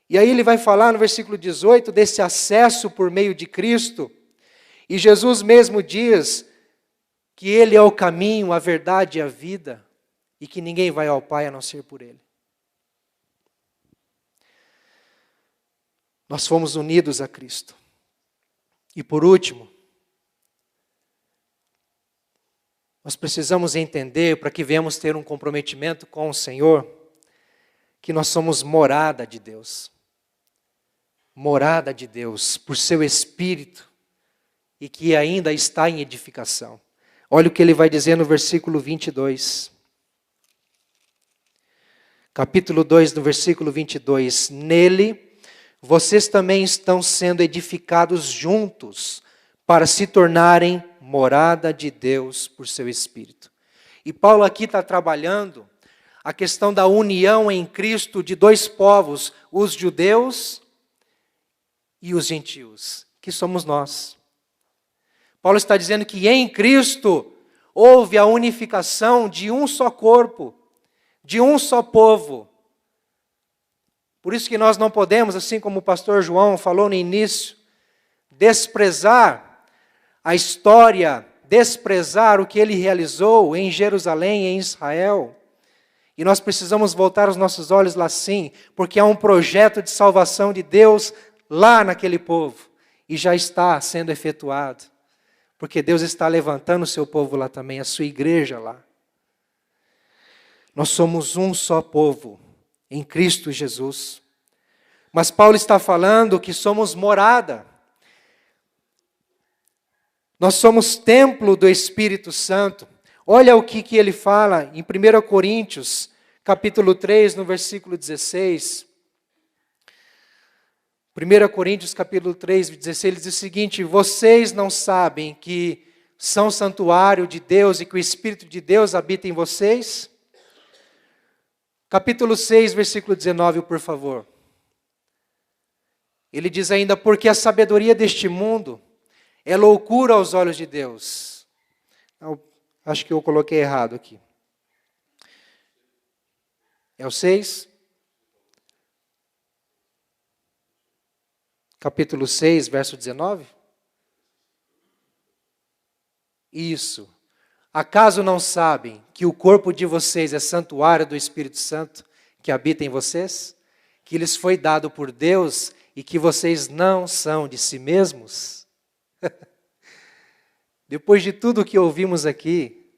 E aí ele vai falar no versículo 18 desse acesso por meio de Cristo, e Jesus mesmo diz que Ele é o caminho, a verdade e a vida, e que ninguém vai ao Pai a não ser por Ele. Nós fomos unidos a Cristo. E por último, nós precisamos entender, para que venhamos ter um comprometimento com o Senhor, que nós somos morada de Deus. Morada de Deus, por seu Espírito, e que ainda está em edificação. Olha o que ele vai dizer no versículo 22. Capítulo 2, no versículo 22. Nele, vocês também estão sendo edificados juntos, para se tornarem morada de Deus por seu Espírito. E Paulo aqui está trabalhando a questão da união em Cristo de dois povos, os judeus e os gentios, que somos nós. Paulo está dizendo que em Cristo houve a unificação de um só corpo, de um só povo. Por isso que nós não podemos, assim como o pastor João falou no início, desprezar a história, desprezar o que ele realizou em Jerusalém, em Israel. E nós precisamos voltar os nossos olhos lá sim, porque há um projeto de salvação de Deus lá naquele povo, e já está sendo efetuado, porque Deus está levantando o seu povo lá também, a sua igreja lá. Nós somos um só povo, em Cristo Jesus. Mas Paulo está falando que somos morada. Nós somos templo do Espírito Santo. Olha o que ele fala em 1 Coríntios, capítulo 3, no versículo 16. 1 Coríntios capítulo 3, 16, ele diz o seguinte: vocês não sabem que são santuário de Deus e que o Espírito de Deus habita em vocês? Capítulo 6, versículo 19, por favor. Ele diz ainda: porque a sabedoria deste mundo é loucura aos olhos de Deus. Acho que eu coloquei errado aqui. É o 6? Capítulo 6, verso 19? Isso. Acaso não sabem que o corpo de vocês é santuário do Espírito Santo que habita em vocês? Que lhes foi dado por Deus e que vocês não são de si mesmos? Depois de tudo o que ouvimos aqui,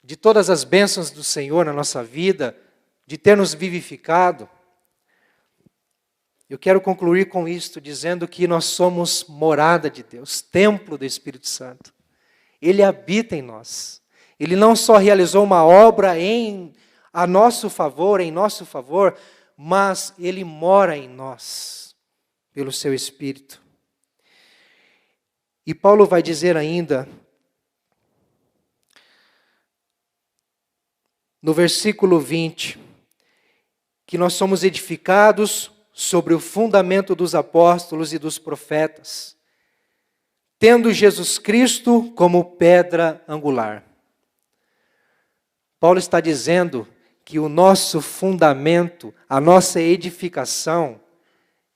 de todas as bênçãos do Senhor na nossa vida, de ter nos vivificado, eu quero concluir com isto, dizendo que nós somos morada de Deus, templo do Espírito Santo. Ele habita em nós. Ele não só realizou uma obra a nosso favor, mas Ele mora em nós, pelo Seu Espírito. E Paulo vai dizer ainda, no versículo 20, que nós somos edificados sobre o fundamento dos apóstolos e dos profetas, tendo Jesus Cristo como pedra angular. Paulo está dizendo que o nosso fundamento, a nossa edificação,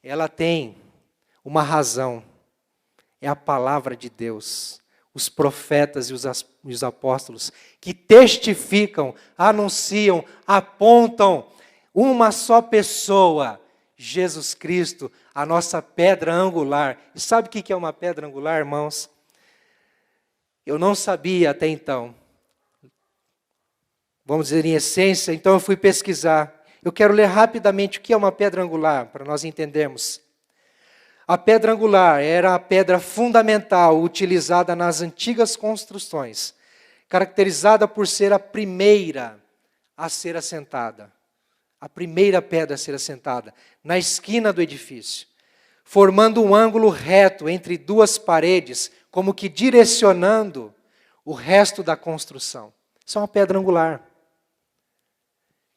ela tem uma razão. É a palavra de Deus, os profetas e os apóstolos, que testificam, anunciam, apontam uma só pessoa, Jesus Cristo, a nossa pedra angular. E sabe o que é uma pedra angular, irmãos? Eu não sabia até então. Vamos dizer em essência, então eu fui pesquisar. Eu quero ler rapidamente o que é uma pedra angular, para nós entendermos. A pedra angular era a pedra fundamental utilizada nas antigas construções, caracterizada por ser a primeira a ser assentada. A primeira pedra a ser assentada, na esquina do edifício, formando um ângulo reto entre duas paredes, como que direcionando o resto da construção. Isso é uma pedra angular,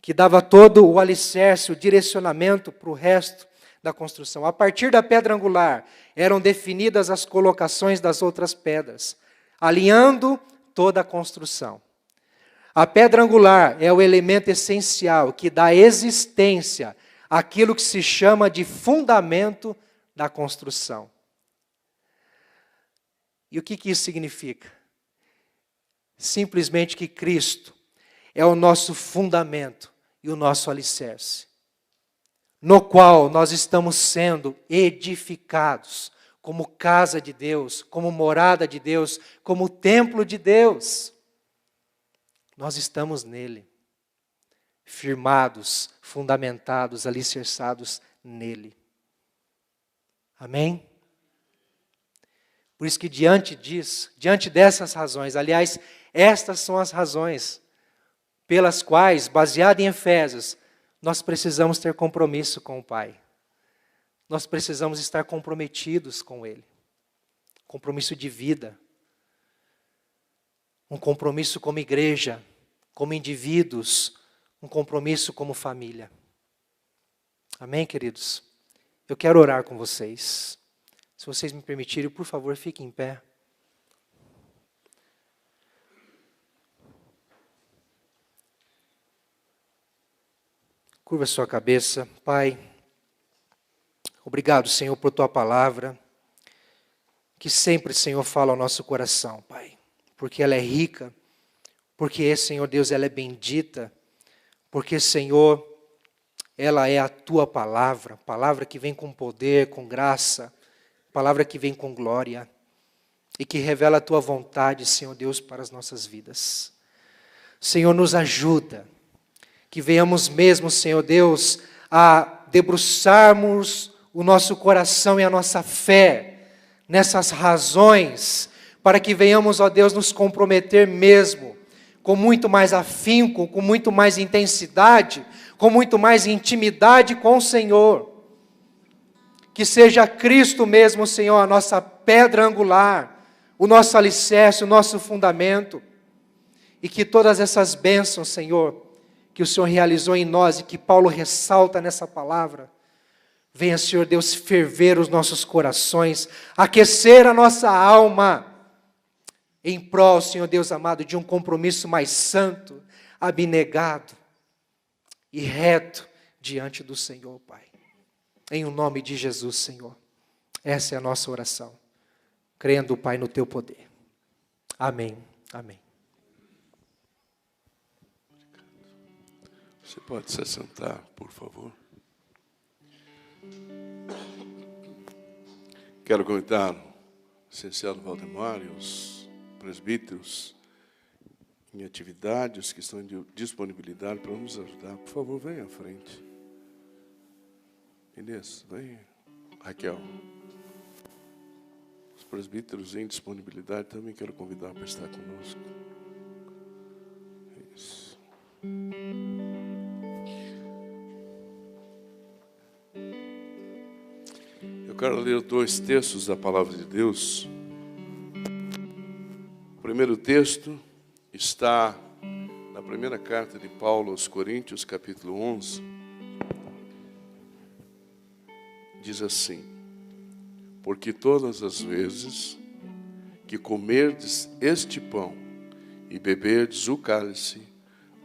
que dava todo o alicerce, o direcionamento para o resto da construção. A partir da pedra angular, eram definidas as colocações das outras pedras, alinhando toda a construção. A pedra angular é o elemento essencial que dá existência àquilo que se chama de fundamento da construção. E o que isso significa? Simplesmente que Cristo é o nosso fundamento e o nosso alicerce, no qual nós estamos sendo edificados como casa de Deus, como morada de Deus, como templo de Deus. Nós estamos nele, firmados, fundamentados, alicerçados nele. Amém? Por isso que diante dessas razões, aliás, estas são as razões pelas quais, baseado em Efésios, nós precisamos ter compromisso com o Pai. Nós precisamos estar comprometidos com Ele. Compromisso de vida. Um compromisso como igreja, como indivíduos, um compromisso como família. Amém, queridos? Eu quero orar com vocês. Se vocês me permitirem, por favor, fiquem em pé. Curva a sua cabeça. Pai, obrigado, Senhor, por Tua palavra, que sempre, Senhor, fala ao nosso coração, Pai, porque ela é rica, porque, Senhor Deus, ela é bendita, porque, Senhor, ela é a Tua palavra, palavra que vem com poder, com graça, palavra que vem com glória, e que revela a Tua vontade, Senhor Deus, para as nossas vidas. Senhor, nos ajuda, que venhamos mesmo, Senhor Deus, a debruçarmos o nosso coração e a nossa fé nessas razões, para que venhamos, ó Deus, nos comprometer mesmo, com muito mais afinco, com muito mais intensidade, com muito mais intimidade com o Senhor. Que seja Cristo mesmo, Senhor, a nossa pedra angular, o nosso alicerce, o nosso fundamento. E que todas essas bênçãos, Senhor, que o Senhor realizou em nós e que Paulo ressalta nessa palavra, venha, Senhor Deus, ferver os nossos corações, aquecer a nossa alma, em prol, Senhor Deus amado, de um compromisso mais santo, abnegado e reto diante do Senhor, Pai. Em o nome de Jesus, Senhor. Essa é a nossa oração. Crendo, Pai, no Teu poder. Amém. Amém. Você pode se assentar, por favor. Quero convidar o licenciado Valdemar e os presbíteros em atividades que estão em disponibilidade para nos ajudar. Por favor, venha à frente. Inês, vem. Raquel. Os presbíteros em disponibilidade também quero convidar para estar conosco. Isso. Eu quero ler 2 textos da Palavra de Deus. O primeiro texto está na primeira carta de Paulo aos Coríntios, capítulo 11. Diz assim: porque todas as vezes que comerdes este pão e beberdes o cálice,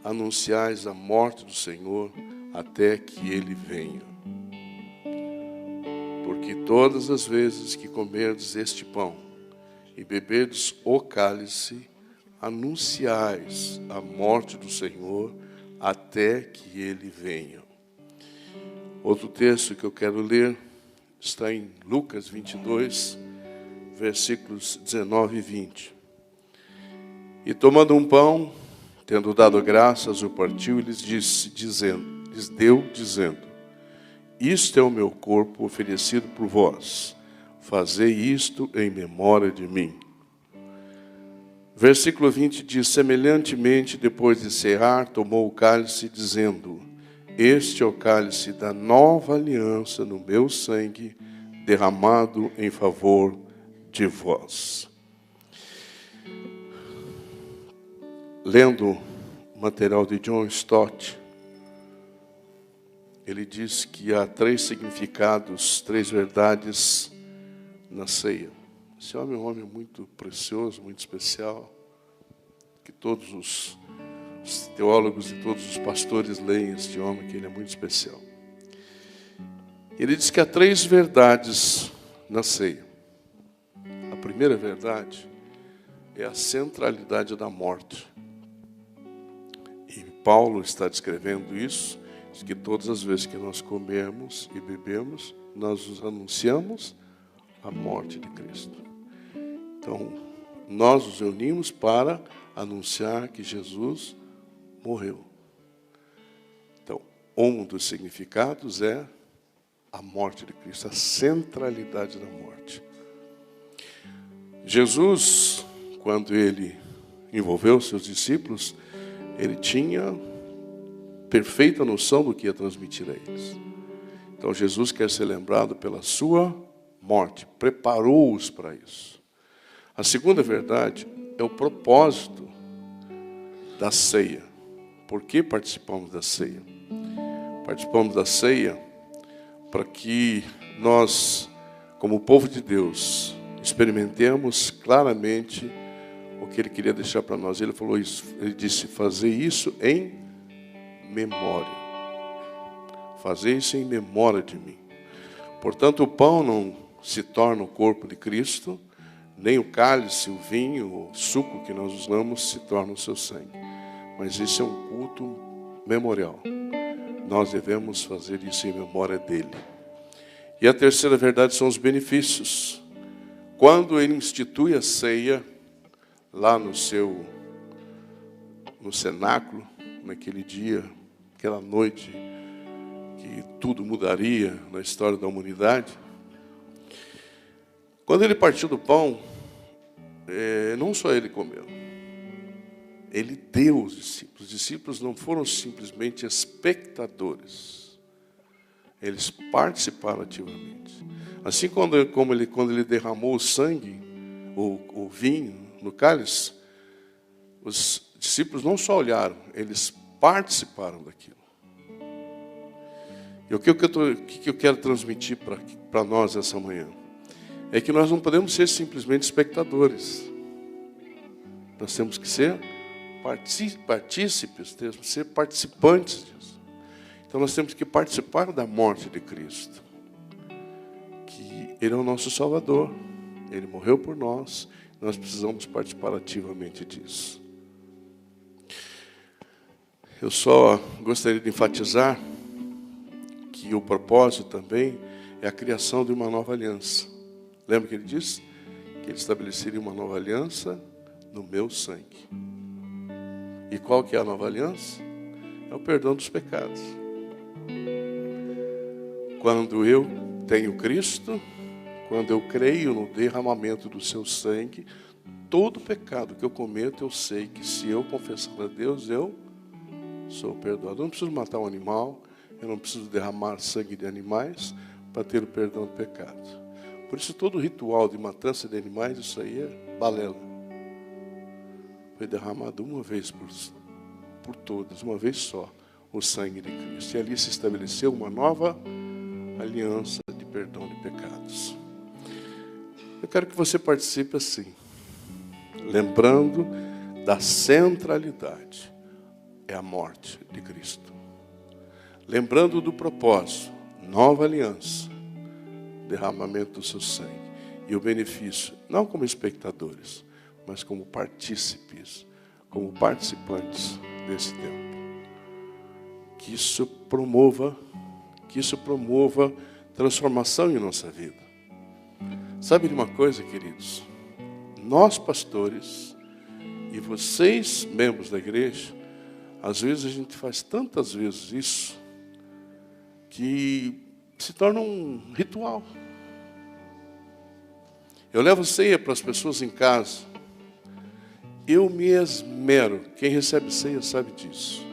anunciais a morte do Senhor até que Ele venha. Porque todas as vezes que comerdes este pão e beberdes o cálice, anunciais a morte do Senhor até que Ele venha. Outro texto que eu quero ler está em Lucas 22, versículos 19 e 20. E tomando um pão, tendo dado graças, o partiu e lhes deu, dizendo: isto é o meu corpo oferecido por vós. Fazei isto em memória de mim. Versículo 20 diz: semelhantemente, depois de cear, tomou o cálice, dizendo: este é o cálice da nova aliança no meu sangue, derramado em favor de vós. Lendo o material de John Stott, ele diz que há 3 significados, 3 verdades na ceia. Esse homem é um homem muito precioso, muito especial, que todos os teólogos e todos os pastores leem este homem, que ele é muito especial. Ele diz que há 3 verdades na ceia. A primeira verdade é a centralidade da morte. E Paulo está descrevendo isso, diz que todas as vezes que nós comemos e bebemos, nós nos anunciamos a morte de Cristo. Então, nós nos reunimos para anunciar que Jesus morreu. Então, um dos significados é a morte de Cristo, a centralidade da morte. Jesus, quando ele envolveu seus discípulos, ele tinha perfeita noção do que ia transmitir a eles. Então, Jesus quer ser lembrado pela sua morte, preparou-os para isso. A segunda verdade é o propósito da ceia. Por que participamos da ceia? Participamos da ceia para que nós, como povo de Deus, experimentemos claramente o que Ele queria deixar para nós. Ele falou isso, Ele disse: fazer isso em memória. Fazer isso em memória de mim. Portanto, o pão não se torna o corpo de Cristo, nem o cálice, o vinho, o suco que nós usamos se torna o seu sangue. Mas isso é um culto memorial. Nós devemos fazer isso em memória dele. E a terceira verdade são os benefícios. Quando ele institui a ceia, lá no cenáculo, naquele dia, aquela noite, que tudo mudaria na história da humanidade, quando ele partiu do pão, não só ele comeu, ele deu aos discípulos. Os discípulos não foram simplesmente espectadores. Eles participaram ativamente. Assim quando ele derramou o sangue, o vinho no cálice, os discípulos não só olharam, eles participaram daquilo. E o que eu quero transmitir para nós essa manhã? É que nós não podemos ser simplesmente espectadores. Nós temos que ser partícipes, temos que ser participantes disso. Então nós temos que participar da morte de Cristo. Que Ele é o nosso Salvador. Ele morreu por nós. Nós precisamos participar ativamente disso. Eu só gostaria de enfatizar que o propósito também é a criação de uma nova aliança. Lembra que ele disse? Que ele estabeleceria uma nova aliança no meu sangue. E qual que é a nova aliança? É o perdão dos pecados. Quando eu tenho Cristo, quando eu creio no derramamento do seu sangue, todo pecado que eu cometo, eu sei que se eu confessar a Deus, eu sou perdoado. Eu não preciso matar um animal, eu não preciso derramar sangue de animais para ter o perdão do pecado. Por isso todo ritual de matança de animais, isso aí é balela. Foi derramado uma vez por todas, uma vez só, o sangue de Cristo. E ali se estabeleceu uma nova aliança de perdão de pecados. Eu quero que você participe assim, lembrando da centralidade, é a morte de Cristo. Lembrando do propósito, nova aliança, derramamento do seu sangue. E o benefício, não como espectadores, mas como partícipes, como participantes desse tempo. Que isso promova transformação em nossa vida. Sabe de uma coisa, queridos? Nós, pastores, e vocês, membros da igreja, às vezes a gente faz tantas vezes isso, que se torna um ritual. Eu levo ceia para as pessoas em casa. Eu me esmero. Quem recebe ceia sabe disso.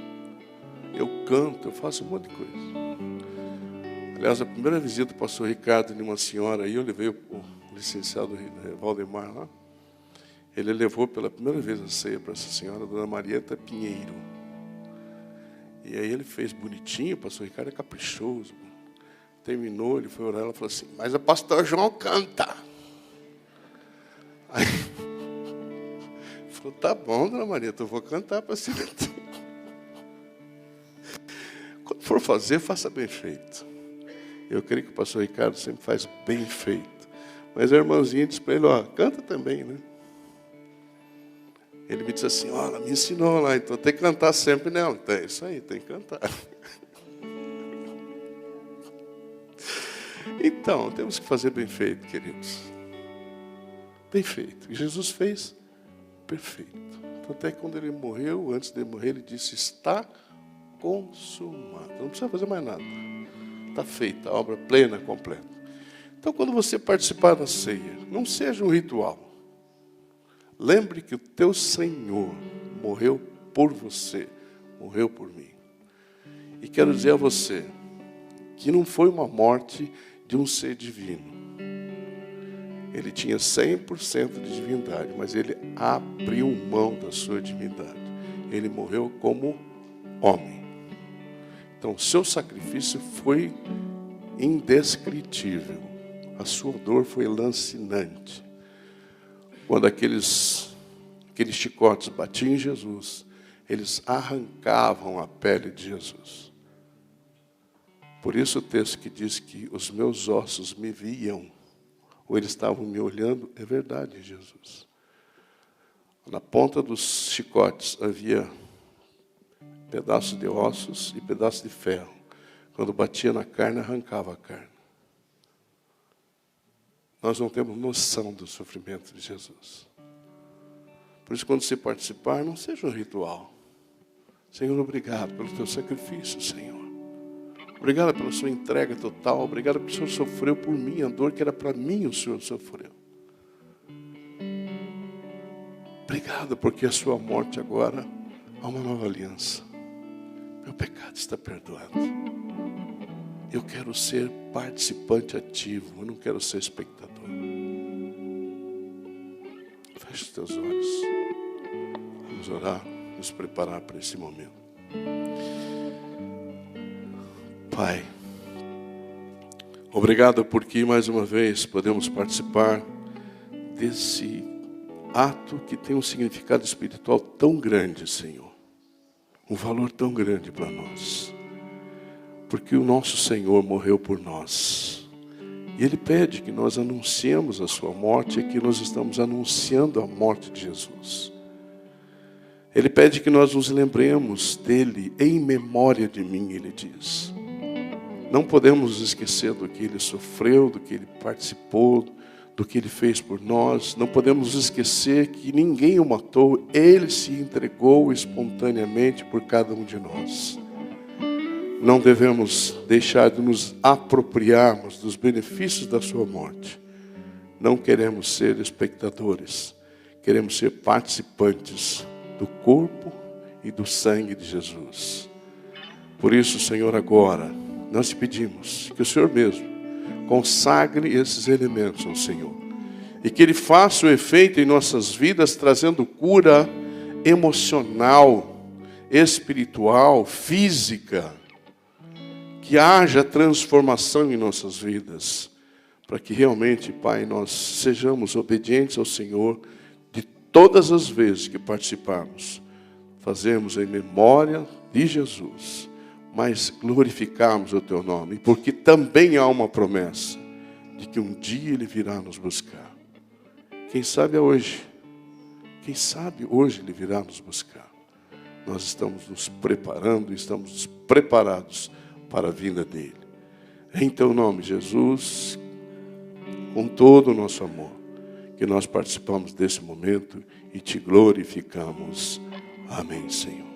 Eu canto, eu faço um monte de coisa. Aliás, a primeira visita do pastor Ricardo de uma senhora aí, eu levei o licenciado Valdemar lá. Ele levou pela primeira vez a ceia para essa senhora, dona Marieta Pinheiro. E aí ele fez bonitinho, o pastor Ricardo é caprichoso. Terminou, ele foi orar, ela falou assim, mas o pastor João canta. Aí, falou, tá bom, dona Marieta, eu vou cantar para você. Quando for fazer, faça bem feito. Eu creio que o pastor Ricardo sempre faz bem feito. Mas a irmãzinha disse para ele, ó, canta também, né? Ele me disse assim, ó, ela me ensinou lá, então tem que cantar sempre nela. Então é isso aí, tem que cantar. Então, temos que fazer bem feito, queridos. Bem feito. E Jesus fez perfeito. Até que quando ele morreu, antes de morrer, ele disse, está consumado. Não precisa fazer mais nada. Está feita, a obra plena, completa. Então, quando você participar da ceia, não seja um ritual. Lembre que o teu Senhor morreu por você, morreu por mim. E quero dizer a você que não foi uma morte de um ser divino. Ele tinha 100% de divindade, mas ele abriu mão da sua divindade. Ele morreu como homem. Então, o seu sacrifício foi indescritível. A sua dor foi lancinante. Quando aqueles chicotes batiam em Jesus, eles arrancavam a pele de Jesus. Por isso o texto que diz que os meus ossos me viam, ou eles estavam me olhando, é verdade, Jesus. Na ponta dos chicotes havia pedaços de ossos e pedaços de ferro. Quando batia na carne, arrancava a carne. Nós não temos noção do sofrimento de Jesus. Por isso, quando você participar, não seja um ritual. Senhor, obrigado pelo teu sacrifício, Senhor. Obrigado pela sua entrega total. Obrigado porque o Senhor sofreu por mim a dor que era para mim, o Senhor sofreu. Obrigado porque a sua morte agora há uma nova aliança. Meu pecado está perdoado. Eu quero ser participante ativo, eu não quero ser espectador. Feche os teus olhos. Vamos orar, nos preparar para esse momento. Pai, obrigado porque mais uma vez podemos participar desse ato que tem um significado espiritual tão grande, Senhor. Um valor tão grande para nós. Porque o nosso Senhor morreu por nós. E Ele pede que nós anunciemos a sua morte, e que nós estamos anunciando a morte de Jesus. Ele pede que nós nos lembremos dele em memória de mim, Ele diz. Não podemos nos esquecer do que Ele sofreu, do que Ele participou, do que Ele fez por nós. Não podemos nos esquecer que ninguém o matou, Ele se entregou espontaneamente por cada um de nós. Não devemos deixar de nos apropriarmos dos benefícios da sua morte. Não queremos ser espectadores, queremos ser participantes do corpo e do sangue de Jesus. Por isso, Senhor, agora, nós te pedimos que o Senhor mesmo consagre esses elementos ao Senhor. E que Ele faça o efeito em nossas vidas, trazendo cura emocional, espiritual, física. Que haja transformação em nossas vidas, para que realmente, Pai, nós sejamos obedientes ao Senhor de todas as vezes que participarmos. Fazemos em memória de Jesus, mas glorificarmos o Teu nome, porque também há uma promessa de que um dia Ele virá nos buscar. Quem sabe hoje Ele virá nos buscar. Nós estamos nos preparando, estamos preparados para a vinda dele. Em teu nome, Jesus, com todo o nosso amor, que nós participamos desse momento e te glorificamos. Amém, Senhor.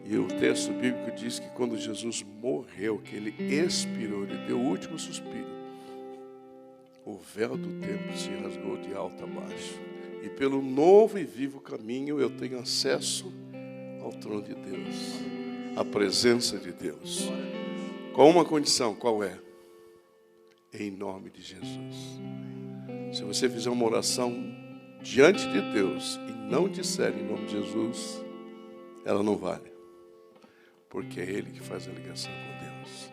E o texto bíblico diz que quando Jesus morreu, que ele expirou, ele deu o último suspiro, o véu do templo se rasgou de alto a baixo. E pelo novo e vivo caminho eu tenho acesso ao trono de Deus, à presença de Deus. Com uma condição, qual é? Em nome de Jesus. Se você fizer uma oração diante de Deus e não disser em nome de Jesus, ela não vale. Porque é Ele que faz a ligação com Deus.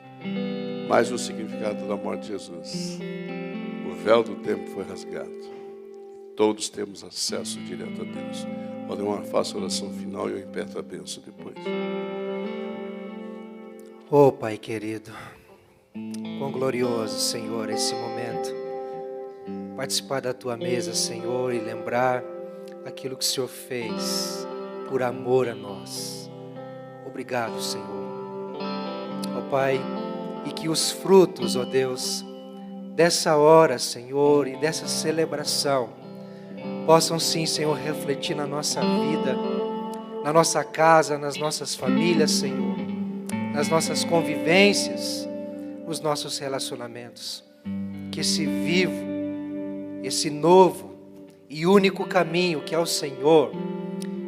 Mas o significado da morte de Jesus. O véu do templo foi rasgado. Todos temos acesso direto a Deus. Valdemar, faça a oração final e eu impeto a bênção depois. Oh, Pai querido, quão glorioso, Senhor, esse momento. Participar da Tua mesa, Senhor, e lembrar aquilo que o Senhor fez por amor a nós. Obrigado, Senhor. Oh, Pai, e que os frutos, ó Deus, dessa hora, Senhor, e dessa celebração, possam sim, Senhor, refletir na nossa vida, na nossa casa, nas nossas famílias, Senhor, nas nossas convivências, nos nossos relacionamentos. Que esse vivo, esse novo e único caminho que é o Senhor,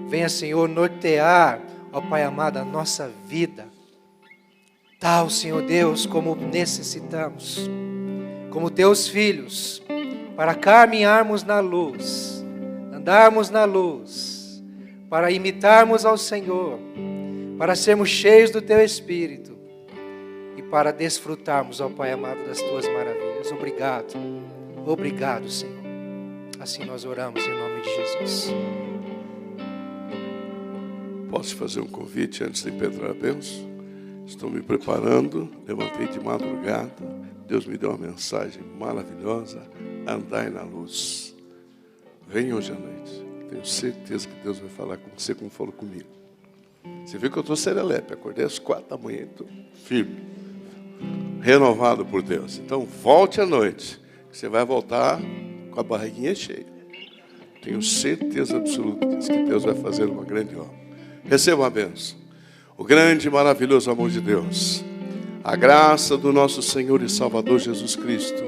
venha, Senhor, nortear, ó Pai amado, a nossa vida. Tal, Senhor Deus, como necessitamos, como Teus filhos, para caminharmos na luz, andarmos na luz, para imitarmos ao Senhor, para sermos cheios do Teu Espírito e para desfrutarmos, ó Pai amado, das Tuas maravilhas. Obrigado, obrigado, Senhor. Assim nós oramos em nome de Jesus. Posso fazer um convite antes de impetrar a bênção? Estou me preparando, levantei de madrugada, Deus me deu uma mensagem maravilhosa, andai na luz. Vem hoje à noite, tenho certeza que Deus vai falar com você como falou comigo. Você viu que eu estou serelepe, acordei às 4 da manhã, estou firme, renovado por Deus. Então volte à noite, que você vai voltar com a barriguinha cheia. Tenho certeza absoluta disso, que Deus vai fazer uma grande obra. Receba a bênção, o grande e maravilhoso amor de Deus, a graça do nosso Senhor e Salvador Jesus Cristo,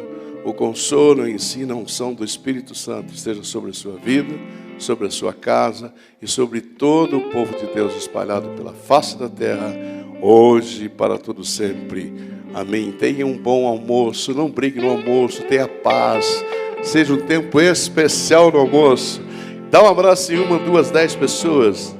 o consolo, o ensino, a unção do Espírito Santo esteja sobre a sua vida, sobre a sua casa e sobre todo o povo de Deus espalhado pela face da terra, hoje e para todo sempre. Amém. Tenha um bom almoço, não brigue no almoço, tenha paz, seja um tempo especial no almoço. Dá um abraço em 1, 2, 10 pessoas.